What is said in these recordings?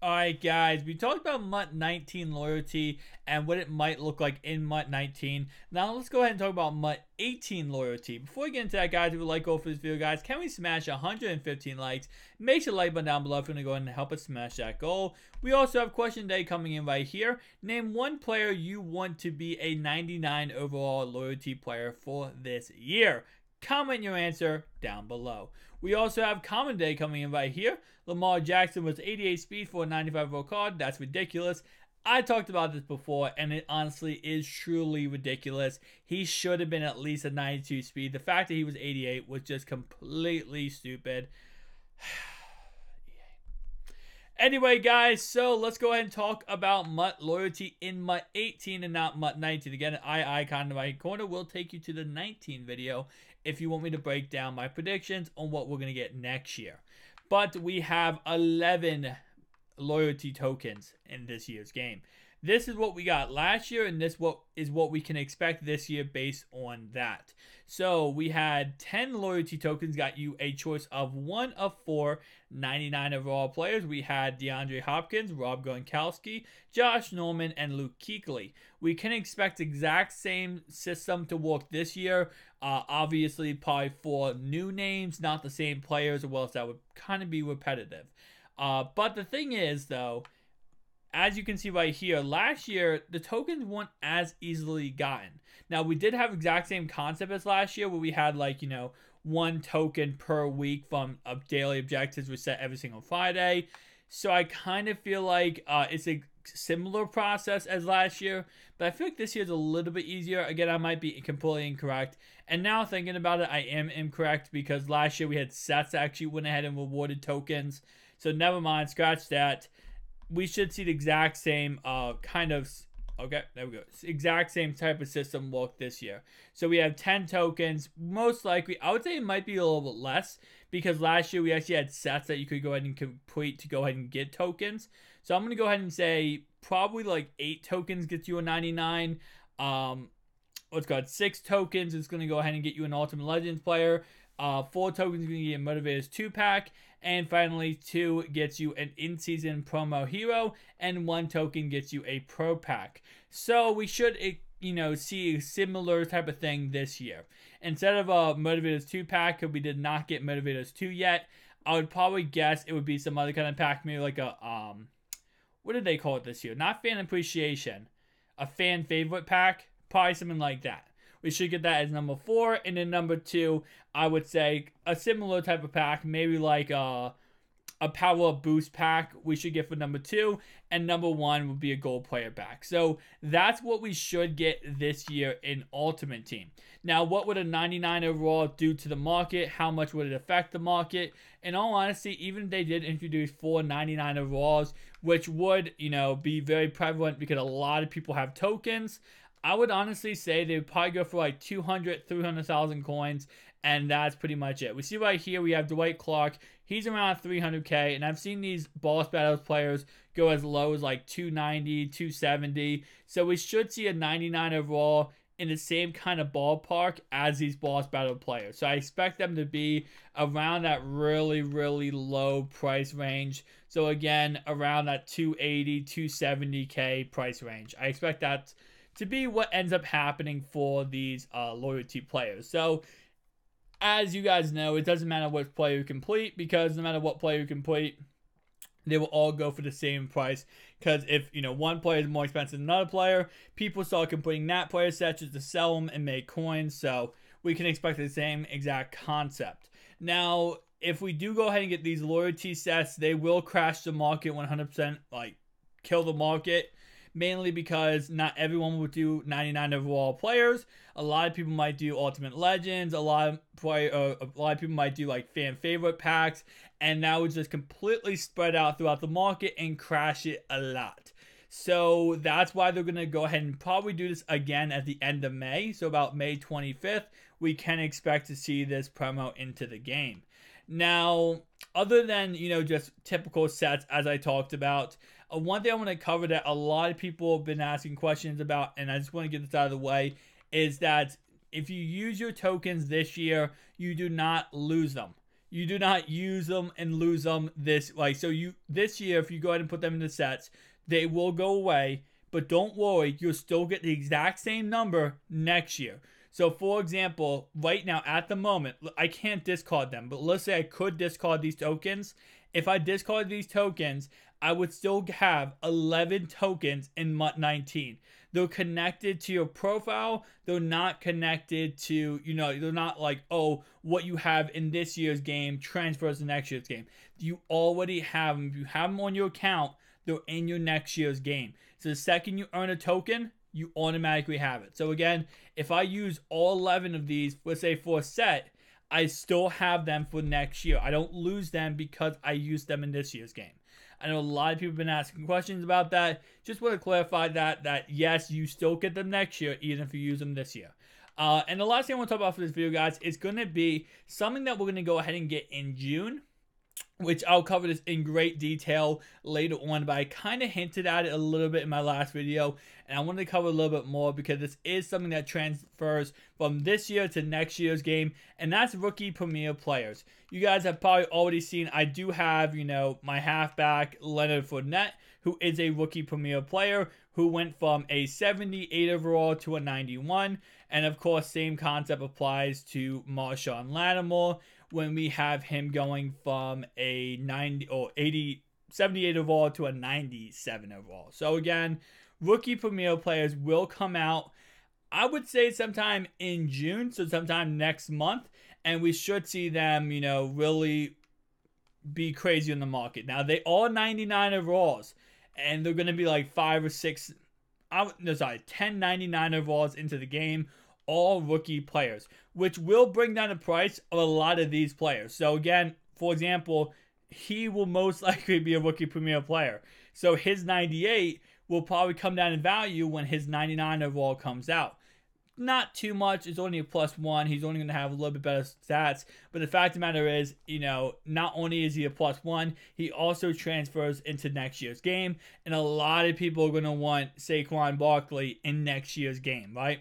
Alright guys, we talked about MUT 19 loyalty and what it might look like in MUT 19. Now let's go ahead and talk about MUT 18 loyalty. Before we get into that guys, if you would like to go for this video guys, can we smash 115 likes? Make sure to like button down below if you're going to go ahead and help us smash that goal. We also have question day coming in right here. Name one player you want to be a 99 overall loyalty player for this year. Comment your answer down below. We also have comment day coming in right here. Lamar Jackson was 88 speed for a 95 overall card. That's ridiculous. I talked about this before, and it honestly is truly ridiculous. He should have been at least a 92 speed. The fact that he was 88 was just completely stupid. Anyway, guys, so let's go ahead and talk about MUT loyalty in MUT 18 and not MUT 19. Again, icon in the right corner will take you to the 19 video if you want me to break down my predictions on what we're going to get next year. But we have 11 loyalty tokens in this year's game. This is what we got last year, and this is what we can expect this year based on that. So we had 10 loyalty tokens, got you a choice of 1 of 4 99 overall players. We had DeAndre Hopkins, Rob Gronkowski, Josh Norman, and Luke Kuechly. We can expect exact same system to work this year. Obviously, probably 4 new names, not the same players, or else that would kind of be repetitive. But the thing is, though, as you can see right here, last year, the tokens weren't as easily gotten. Now, we did have exact same concept as last year where we had, like, 1 token per week from daily objectives we set every single Friday. So I kind of feel like it's a similar process as last year, but I feel like this year's a little bit easier. Again, I might be completely incorrect. And now thinking about it, I am incorrect because last year we had sets that actually went ahead and rewarded tokens. So never mind, scratch that. We should see the exact same okay, there we go. Exact same type of system work this year. So we have 10 tokens. Most likely, I would say it might be a little bit less because last year we actually had sets that you could go ahead and complete to go ahead and get tokens. So I'm going to go ahead and say probably like 8 tokens gets you a 99. What's called 6 tokens is going to go ahead and get you an Ultimate Legends player. 4 tokens is going to get a Motivators 2-pack. And finally, 2 gets you an in-season promo hero, and 1 token gets you a pro pack. So we should, see a similar type of thing this year. Instead of a Motivators 2-pack, because we did not get Motivators 2 yet, I would probably guess it would be some other kind of pack, maybe like a, what did they call it this year? Not fan appreciation, a fan favorite pack, probably something like that. We should get that as number 4. And then number 2, I would say a similar type of pack, maybe like a power boost pack we should get for number 2. And number 1 would be a gold player pack. So that's what we should get this year in Ultimate Team. Now, what would a 99 overall do to the market? How much would it affect the market? In all honesty, even if they did introduce 4 99 overalls, which would, be very prevalent because a lot of people have tokens, I would honestly say they would probably go for like 200, 300,000 coins, and that's pretty much it. We see right here we have Dwight Clark. He's around 300k, and I've seen these Boss Battles players go as low as like 290, 270. So we should see a 99 overall in the same kind of ballpark as these Boss Battle players. So I expect them to be around that really, really low price range. So again, around that 280, 270k price range. I expect that to be what ends up happening for these loyalty players. So, as you guys know, it doesn't matter which player you complete, because no matter what player you complete, they will all go for the same price. Because if, one player is more expensive than another player, people start completing that player sets just to sell them and make coins. So, we can expect the same exact concept. Now, if we do go ahead and get these loyalty sets, they will crash the market 100%, like, kill the market. Mainly because not everyone will do 99 overall players. A lot of people might do Ultimate Legends. A lot of people might do like fan favorite packs, and that would just completely spread out throughout the market and crash it a lot. So that's why they're gonna go ahead and probably do this again at the end of May. So about May 25th, we can expect to see this promo into the game. Now, other than, just typical sets as I talked about, one thing I want to cover that a lot of people have been asking questions about, and I just want to get this out of the way, is that if you use your tokens this year, you do not lose them. You do not use them and lose them this year, if you go ahead and put them into sets, they will go away. But don't worry, you'll still get the exact same number next year. So for example, right now at the moment, I can't discard them, but let's say I could discard these tokens. If I discard these tokens, I would still have 11 tokens in MUT 19. They're connected to your profile. They're not connected to, they're not like, oh, what you have in this year's game transfers to next year's game. You already have them. If you have them on your account, they're in your next year's game. So the second you earn a token, you automatically have it. So again, if I use all 11 of these, let's say for a set, I still have them for next year. I don't lose them because I used them in this year's game. I know a lot of people have been asking questions about that. Just want to clarify that yes, you still get them next year, even if you use them this year. And the last thing I want to talk about for this video, guys, is going to be something that we're going to go ahead and get in June, which I'll cover this in great detail later on, but I kind of hinted at it a little bit in my last video, and I wanted to cover a little bit more because this is something that transfers from this year to next year's game, and that's rookie premier players. You guys have probably already seen I do have, my halfback, Leonard Fournette, who is a rookie premier player who went from a 78 overall to a 91, and of course, same concept applies to Marshawn Lattimore, when we have him going from a 78 overall to a 97 overall. So again, rookie premier players will come out, I would say sometime in June, so sometime next month, and we should see them, really be crazy in the market. Now, they are 99 overalls, and they're going to be like 5 or 6, 10 99 overalls into the game, all rookie players, which will bring down the price of a lot of these players. So again, for example, he will most likely be a rookie premier player. So his 98 will probably come down in value when his 99 overall comes out. Not too much. It's only a +1. He's only going to have a little bit better stats. But the fact of the matter is, not only is he a +1, he also transfers into next year's game. And a lot of people are going to want Saquon Barkley in next year's game, right?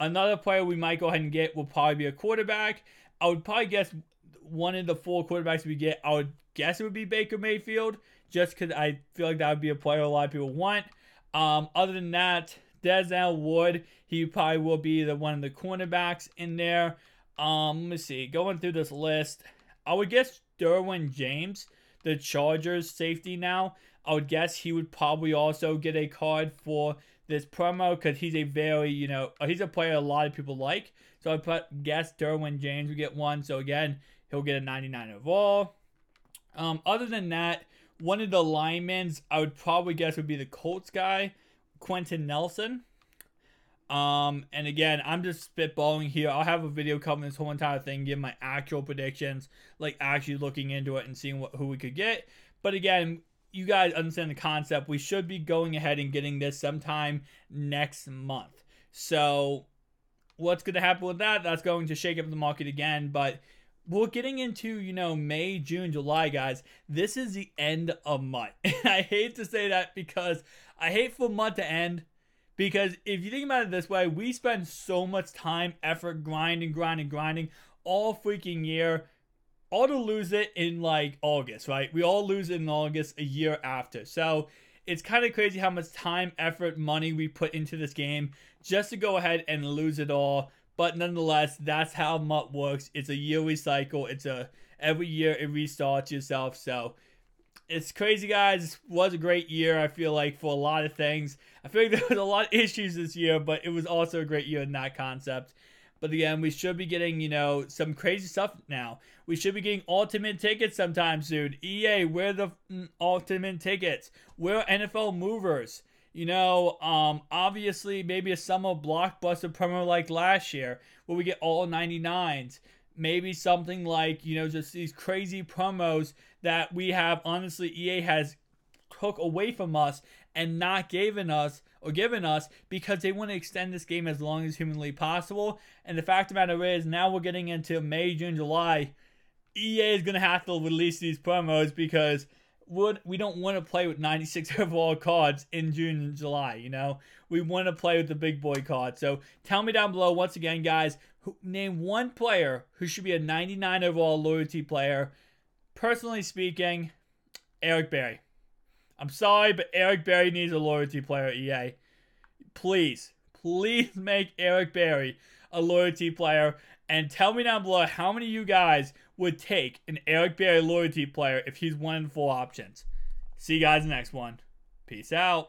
Another player we might go ahead and get will probably be a quarterback. I would probably guess one of the 4 quarterbacks we get, I would guess it would be Baker Mayfield, just because I feel like that would be a player a lot of people want. Other than that, Denzel Ward, he probably will be one of the cornerbacks in there. Let me see. Going through this list, I would guess Derwin James, the Chargers safety now. I would guess he would probably also get a card for this promo because he's a very, he's a player a lot of people like. So I guess Derwin James would get one. So again, he'll get a 99 overall. Other than that, one of the linemen I would probably guess would be the Colts guy, Quentin Nelson. And again, I'm just spitballing here. I'll have a video covering this whole entire thing, give my actual predictions, like actually looking into it and seeing who we could get. But again, you guys understand the concept. We should be going ahead and getting this sometime next month. So what's going to happen with that? That's going to shake up the market again. But we're getting into, May, June, July, guys. This is the end of MUT. And I hate to say that because I hate for MUT to end. Because if you think about it this way, we spend so much time, effort, grinding all freaking year, all to lose it in like August, right? We all lose it in August a year after. So it's kind of crazy how much time, effort, money we put into this game just to go ahead and lose it all. But nonetheless, that's how MUT works. It's a yearly cycle. Every year it restarts yourself. So it's crazy, guys. It was a great year, I feel like, for a lot of things. I feel like there was a lot of issues this year, but it was also a great year in that concept. But again, we should be getting, some crazy stuff now. We should be getting ultimate tickets sometime soon. EA, where the ultimate tickets? Where NFL movers? Obviously, maybe a summer blockbuster promo like last year, where we get all 99s. Maybe something like, just these crazy promos that we have, honestly, EA has took away from us and not given us because they want to extend this game as long as humanly possible. And the fact of the matter is, now we're getting into May, June, July. EA is going to have to release these promos because we don't want to play with 96 overall cards in June and July, you know? We want to play with the big boy cards. So tell me down below, once again, guys, name one player who should be a 99 overall loyalty player. Personally speaking, Eric Berry. I'm sorry, but Eric Berry needs a loyalty player, EA. Please make Eric Berry a loyalty player. And tell me down below how many of you guys would take an Eric Berry loyalty player if he's 1 in 4 options. See you guys in the next one. Peace out.